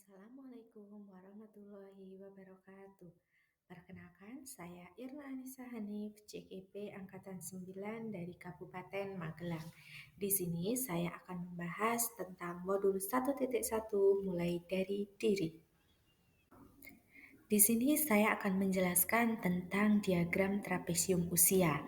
Assalamualaikum warahmatullahi wabarakatuh. Perkenalkan, saya Irna Anissa Hanif, CGP Angkatan 9 dari Kabupaten Magelang. Di sini saya akan membahas tentang modul 1.1 mulai dari diri. Di sini saya akan menjelaskan tentang diagram trapesium usia.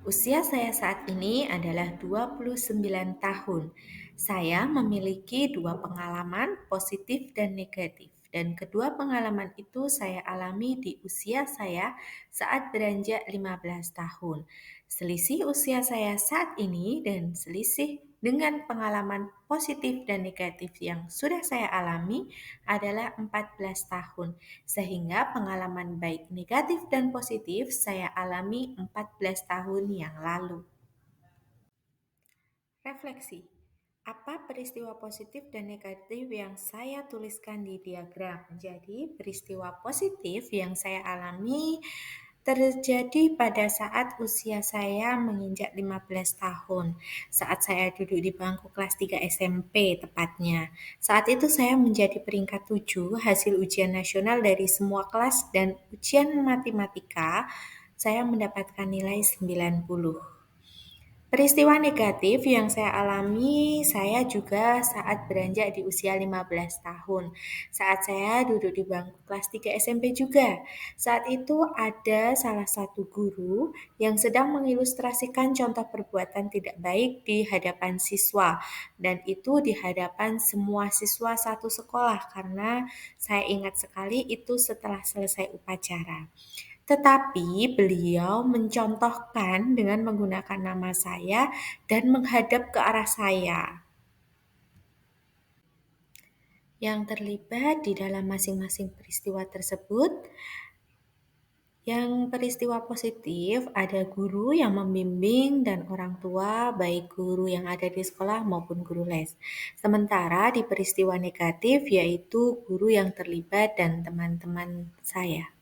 Usia saya saat ini adalah 29 tahun. Saya memiliki dua pengalaman positif dan negatif. Dan kedua pengalaman itu saya alami di usia saya saat beranjak 15 tahun. Selisih usia saya saat ini dan selisih dengan pengalaman positif dan negatif yang sudah saya alami adalah 14 tahun. Sehingga pengalaman baik negatif dan positif saya alami 14 tahun yang lalu. Refleksi. Apa peristiwa positif dan negatif yang saya tuliskan di diagram? Jadi, peristiwa positif yang saya alami terjadi pada saat usia saya menginjak 15 tahun. Saat saya duduk di bangku kelas 3 SMP tepatnya. Saat itu saya menjadi peringkat 7 hasil ujian nasional dari semua kelas dan ujian matematika saya mendapatkan nilai 90. Peristiwa negatif yang saya alami, saya juga saat beranjak di usia 15 tahun. Saat saya duduk di bangku kelas 3 SMP juga. Saat itu ada salah satu guru yang sedang mengilustrasikan contoh perbuatan tidak baik di hadapan siswa. Dan itu di hadapan semua siswa satu sekolah karena saya ingat sekali itu setelah selesai upacara. Tetapi beliau mencontohkan dengan menggunakan nama saya dan menghadap ke arah saya. Yang terlibat di dalam masing-masing peristiwa tersebut, yang peristiwa positif ada guru yang membimbing dan orang tua, baik guru yang ada di sekolah maupun guru les. Sementara di peristiwa negatif yaitu guru yang terlibat dan teman-teman saya.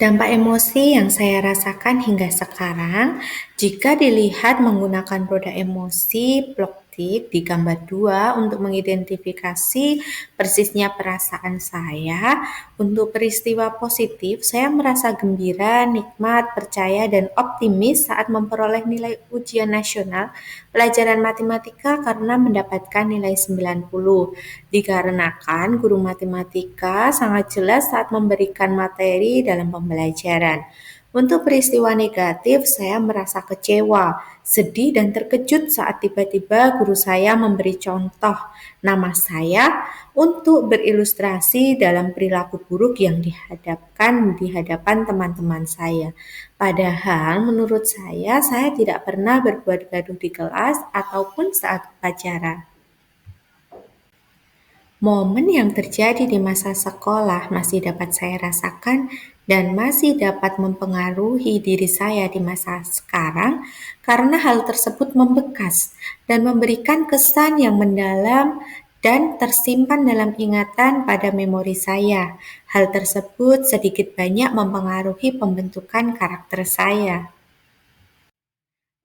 Dampak emosi yang saya rasakan hingga sekarang, jika dilihat menggunakan roda emosi ploktik di gambar 2 untuk mengidentifikasi persisnya perasaan saya, untuk peristiwa positif, saya merasa gembira, nikmat, percaya, dan optimis saat memperoleh nilai ujian nasional pelajaran matematika karena mendapatkan nilai 90. Dikarenakan guru matematika sangat jelas saat memberikan materi dalam pembelajaran. Untuk peristiwa negatif, saya merasa kecewa, sedih, dan terkejut saat tiba-tiba guru saya memberi contoh nama saya untuk berilustrasi dalam perilaku buruk yang dihadapkan di hadapan teman-teman saya. Padahal menurut saya tidak pernah berbuat gaduh di kelas ataupun saat upacara. Momen yang terjadi di masa sekolah masih dapat saya rasakan dan masih dapat mempengaruhi diri saya di masa sekarang karena hal tersebut membekas dan memberikan kesan yang mendalam dan tersimpan dalam ingatan pada memori saya. Hal tersebut sedikit banyak mempengaruhi pembentukan karakter saya.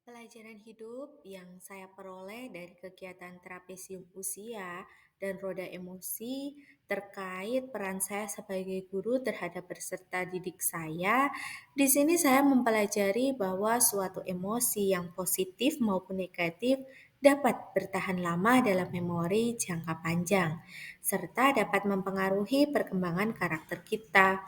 Pelajaran hidup yang saya peroleh dari kegiatan trapesium usia dan roda emosi terkait peran saya sebagai guru terhadap peserta didik saya. Di sini saya mempelajari bahwa suatu emosi yang positif maupun negatif dapat bertahan lama dalam memori jangka panjang, serta dapat mempengaruhi perkembangan karakter kita.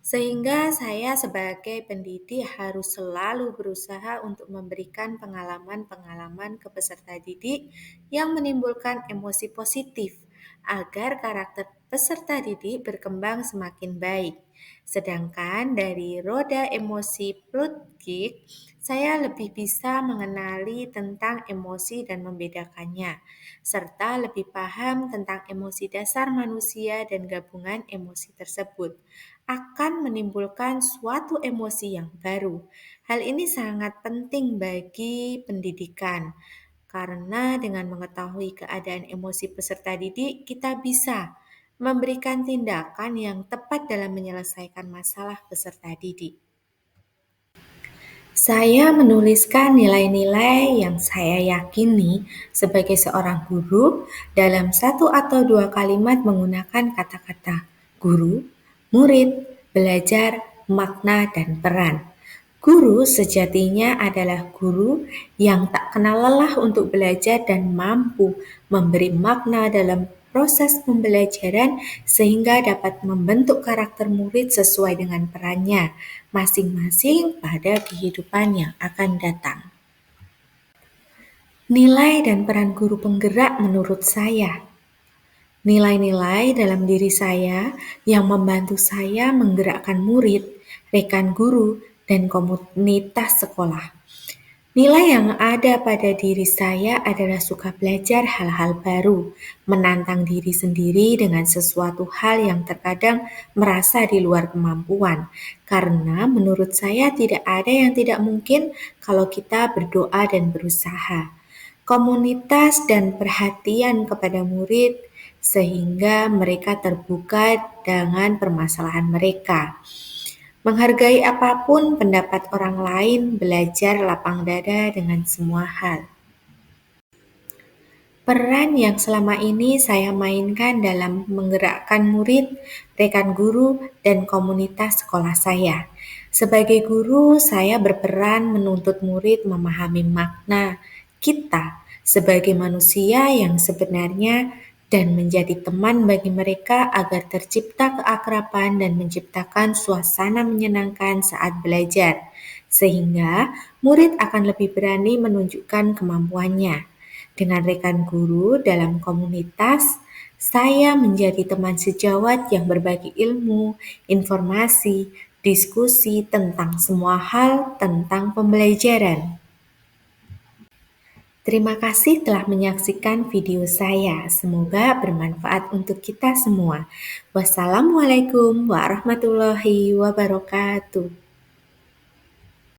Sehingga saya sebagai pendidik harus selalu berusaha untuk memberikan pengalaman-pengalaman ke peserta didik yang menimbulkan emosi positif agar karakter peserta didik berkembang semakin baik. Sedangkan dari roda emosi Plutchik, saya lebih bisa mengenali tentang emosi dan membedakannya, serta lebih paham tentang emosi dasar manusia dan gabungan emosi tersebut akan menimbulkan suatu emosi yang baru. Hal ini sangat penting bagi pendidikan, karena dengan mengetahui keadaan emosi peserta didik, kita bisa memberikan tindakan yang tepat dalam menyelesaikan masalah peserta didik. Saya menuliskan nilai-nilai yang saya yakini sebagai seorang guru dalam satu atau dua kalimat menggunakan kata-kata guru, murid, belajar, makna, dan peran. Guru sejatinya adalah guru yang tak kenal lelah untuk belajar dan mampu memberi makna dalam proses pembelajaran sehingga dapat membentuk karakter murid sesuai dengan perannya masing-masing pada kehidupan yang akan datang. Nilai dan peran guru penggerak menurut saya. Nilai-nilai dalam diri saya yang membantu saya menggerakkan murid, rekan guru, dan komunitas sekolah. Nilai yang ada pada diri saya adalah suka belajar hal-hal baru, menantang diri sendiri dengan sesuatu hal yang terkadang merasa di luar kemampuan. Karena menurut saya tidak ada yang tidak mungkin kalau kita berdoa dan berusaha. Komunitas dan perhatian kepada murid sehingga mereka terbuka dengan permasalahan mereka. Menghargai apapun pendapat orang lain, belajar lapang dada dengan semua hal. Peran yang selama ini saya mainkan dalam menggerakkan murid, rekan guru, dan komunitas sekolah saya. Sebagai guru, saya berperan menuntut murid memahami makna kita sebagai manusia yang sebenarnya dan menjadi teman bagi mereka agar tercipta keakraban dan menciptakan suasana menyenangkan saat belajar, sehingga murid akan lebih berani menunjukkan kemampuannya. Dengan rekan guru dalam komunitas, saya menjadi teman sejawat yang berbagi ilmu, informasi, diskusi tentang semua hal tentang pembelajaran. Terima kasih telah menyaksikan video saya. Semoga bermanfaat untuk kita semua. Wassalamualaikum warahmatullahi wabarakatuh.